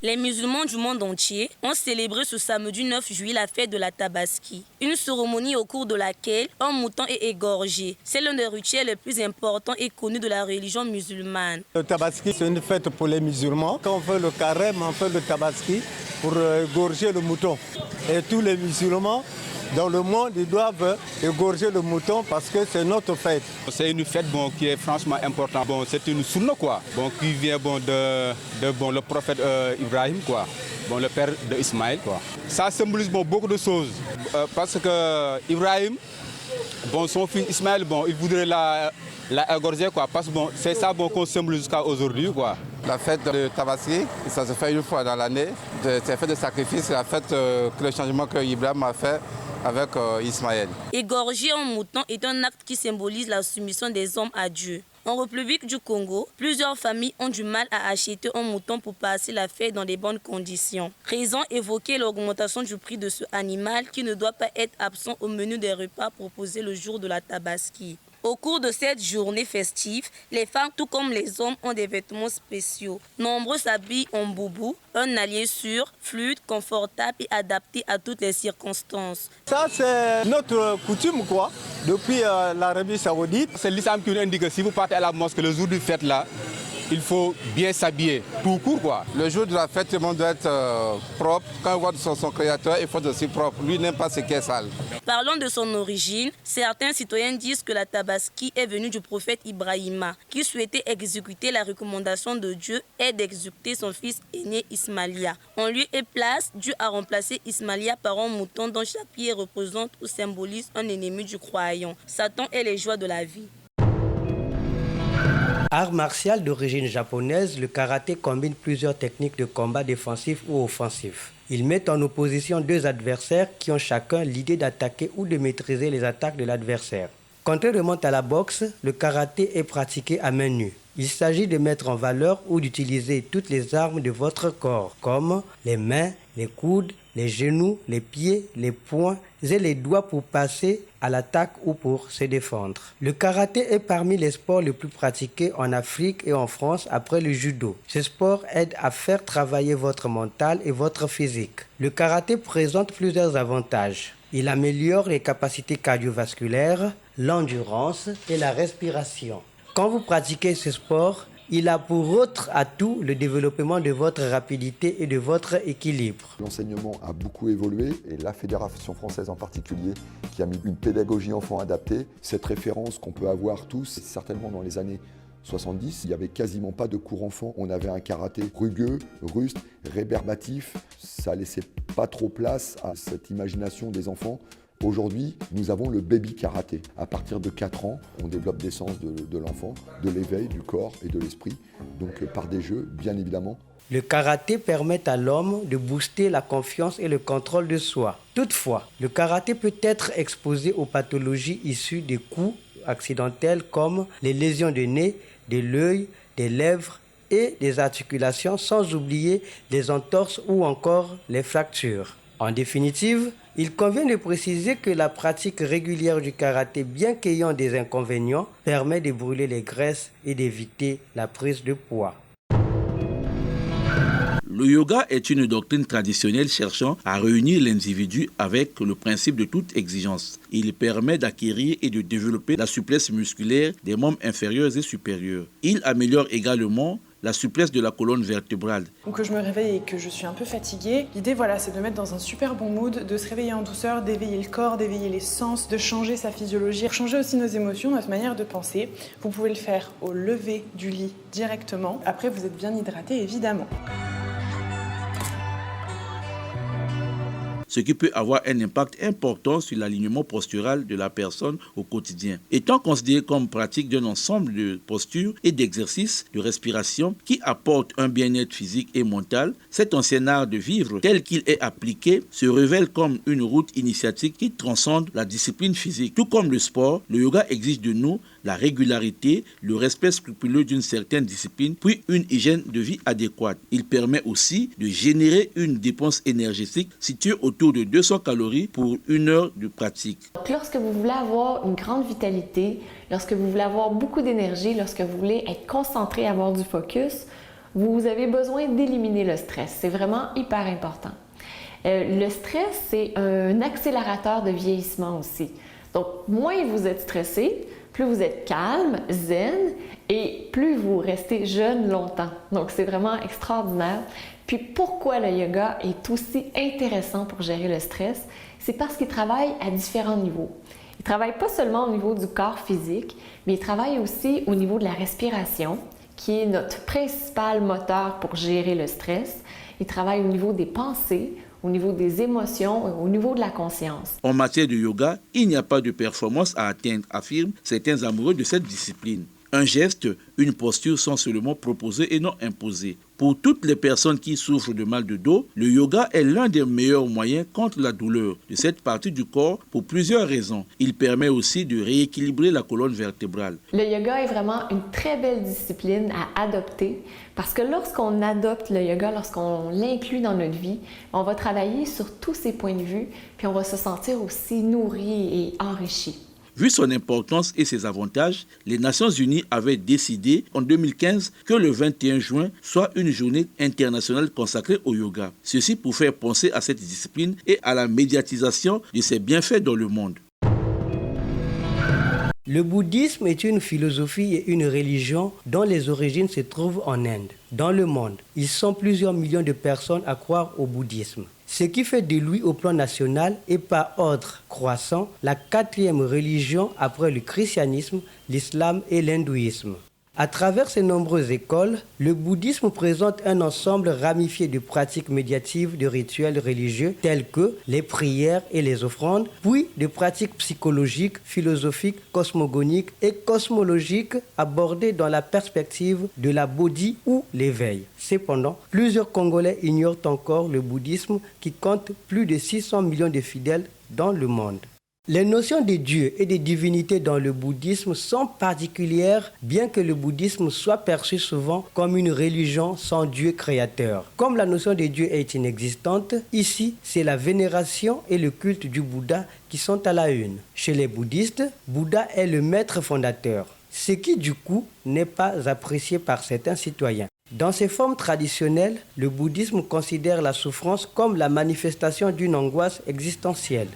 Les musulmans du monde entier ont célébré ce samedi 9 juillet la fête de la Tabaski. Une cérémonie au cours de laquelle un mouton est égorgé. C'est l'un des rituels les plus importants et connus de la religion musulmane. Le Tabaski, c'est une fête pour les musulmans. Quand on fait le carême, on fait le Tabaski pour égorger le mouton. Et tous les musulmans dans le monde, ils doivent égorger le mouton parce que c'est notre fête. C'est une fête qui est franchement importante. C'est une sunna qui vient de le prophète Ibrahim, le père d'Ismaël. Ça symbolise beaucoup de choses parce que Ibrahim, son fils Ismaël, il voudrait la égorger parce que c'est ça qu'on symbolise jusqu'à aujourd'hui. La fête de Tabaski, ça se fait une fois dans l'année. C'est la fête de sacrifice, c'est la fête que le changement que Ibrahim a fait avec Ismaël. Égorger un mouton est un acte qui symbolise la soumission des hommes à Dieu. En République du Congo, plusieurs familles ont du mal à acheter un mouton pour passer la fête dans de bonnes conditions. Raison évoquée l'augmentation du prix de ce animal qui ne doit pas être absent au menu des repas proposés le jour de la Tabaski. Au cours de cette journée festive, les femmes, tout comme les hommes, ont des vêtements spéciaux. Nombreux s'habillent en boubou, un allié sûr, fluide, confortable et adapté à toutes les circonstances. Ça, c'est notre coutume, depuis l'Arabie Saoudite. C'est l'islam qui nous indique que si vous partez à la mosquée le jour du fête, il faut bien s'habiller, tout court. Le jour de la fête, tout le monde doit être propre. Quand on voit son créateur, il faut être aussi propre. Lui n'aime pas ce qui est sale. Parlons de son origine. Certains citoyens disent que la Tabaski est venue du prophète Ibrahima, qui souhaitait exécuter la recommandation de Dieu et d'exécuter son fils aîné Ismaïla. En lieu et place, Dieu a remplacé Ismaïla par un mouton dont chaque pied représente ou symbolise un ennemi du croyant. Satan est les joies de la vie. Art martial d'origine japonaise, le karaté combine plusieurs techniques de combat défensif ou offensif. Il met en opposition deux adversaires qui ont chacun l'idée d'attaquer ou de maîtriser les attaques de l'adversaire. Contrairement à la boxe, le karaté est pratiqué à main nue. Il s'agit de mettre en valeur ou d'utiliser toutes les armes de votre corps, comme les mains, les coudes, les genoux, les pieds, les poings et les doigts pour passer à l'attaque ou pour se défendre. Le karaté est parmi les sports les plus pratiqués en Afrique et en France après le judo. Ce sport aide à faire travailler votre mental et votre physique. Le karaté présente plusieurs avantages. Il améliore les capacités cardiovasculaires, l'endurance et la respiration. Quand vous pratiquez ce sport, il a pour autre atout le développement de votre rapidité et de votre équilibre. L'enseignement a beaucoup évolué et la Fédération française en particulier qui a mis une pédagogie enfant adaptée. Cette référence qu'on peut avoir tous, certainement dans les années 70, il n'y avait quasiment pas de cours enfants. On avait un karaté rugueux, ruste, rébarbatif. Ça laissait pas trop place à cette imagination des enfants. Aujourd'hui, nous avons le baby karaté. À partir de 4 ans, on développe des sens de l'enfant, de l'éveil, du corps et de l'esprit, donc par des jeux, bien évidemment. Le karaté permet à l'homme de booster la confiance et le contrôle de soi. Toutefois, le karaté peut être exposé aux pathologies issues des coups accidentels comme les lésions de nez, de l'œil, des lèvres et des articulations, sans oublier les entorses ou encore les fractures. En définitive, il convient de préciser que la pratique régulière du karaté, bien qu'ayant des inconvénients, permet de brûler les graisses et d'éviter la prise de poids. Le yoga est une doctrine traditionnelle cherchant à réunir l'individu avec le principe de toute exigence. Il permet d'acquérir et de développer la souplesse musculaire des membres inférieurs et supérieurs. Il améliore également la souplesse de la colonne vertébrale. Donc que je me réveille et que je suis un peu fatiguée, l'idée c'est de mettre dans un super bon mood, de se réveiller en douceur, d'éveiller le corps, d'éveiller les sens, de changer sa physiologie, changer aussi nos émotions, notre manière de penser. Vous pouvez le faire au lever du lit directement. Après, vous êtes bien hydraté évidemment. Ce qui peut avoir un impact important sur l'alignement postural de la personne au quotidien. Étant considéré comme pratique d'un ensemble de postures et d'exercices de respiration qui apportent un bien-être physique et mental, cet ancien art de vivre tel qu'il est appliqué se révèle comme une route initiatique qui transcende la discipline physique. Tout comme le sport, le yoga exige de nous la régularité, le respect scrupuleux d'une certaine discipline, puis une hygiène de vie adéquate. Il permet aussi de générer une dépense énergétique située autour de 200 calories pour 1 heure de pratique. Donc, lorsque vous voulez avoir une grande vitalité, lorsque vous voulez avoir beaucoup d'énergie, lorsque vous voulez être concentré, avoir du focus, vous avez besoin d'éliminer le stress. C'est vraiment hyper important. Le stress, c'est un accélérateur de vieillissement aussi. Donc, moins vous êtes stressé, plus vous êtes calme, zen et plus vous restez jeune longtemps. Donc, c'est vraiment extraordinaire. Puis, pourquoi le yoga est aussi intéressant pour gérer le stress? C'est parce qu'il travaille à différents niveaux. Il ne travaille pas seulement au niveau du corps physique, mais il travaille aussi au niveau de la respiration, qui est notre principal moteur pour gérer le stress. Il travaille au niveau des pensées, au niveau des émotions et au niveau de la conscience. En matière de yoga, il n'y a pas de performance à atteindre, affirment certains amoureux de cette discipline. Un geste, une posture sont seulement proposés et non imposés. Pour toutes les personnes qui souffrent de mal de dos, le yoga est l'un des meilleurs moyens contre la douleur de cette partie du corps pour plusieurs raisons. Il permet aussi de rééquilibrer la colonne vertébrale. Le yoga est vraiment une très belle discipline à adopter parce que lorsqu'on adopte le yoga, lorsqu'on l'inclut dans notre vie, on va travailler sur tous ces points de vue puis on va se sentir aussi nourri et enrichi. Vu son importance et ses avantages, les Nations Unies avaient décidé en 2015 que le 21 juin soit une journée internationale consacrée au yoga. Ceci pour faire penser à cette discipline et à la médiatisation de ses bienfaits dans le monde. Le bouddhisme est une philosophie et une religion dont les origines se trouvent en Inde. Dans le monde, ils sont plusieurs millions de personnes à croire au bouddhisme. Ce qui fait de lui au plan national et par ordre croissant la 4e religion après le christianisme, l'islam et l'hindouisme. À travers ces nombreuses écoles, le bouddhisme présente un ensemble ramifié de pratiques médiatives de rituels religieux tels que les prières et les offrandes, puis de pratiques psychologiques, philosophiques, cosmogoniques et cosmologiques abordées dans la perspective de la bodhi ou l'éveil. Cependant, plusieurs Congolais ignorent encore le bouddhisme qui compte plus de 600 millions de fidèles dans le monde. Les notions de Dieu et de divinité dans le bouddhisme sont particulières, bien que le bouddhisme soit perçu souvent comme une religion sans Dieu créateur. Comme la notion de Dieu est inexistante, ici, c'est la vénération et le culte du Bouddha qui sont à la une. Chez les bouddhistes, Bouddha est le maître fondateur, ce qui du coup n'est pas apprécié par certains citoyens. Dans ses formes traditionnelles, le bouddhisme considère la souffrance comme la manifestation d'une angoisse existentielle.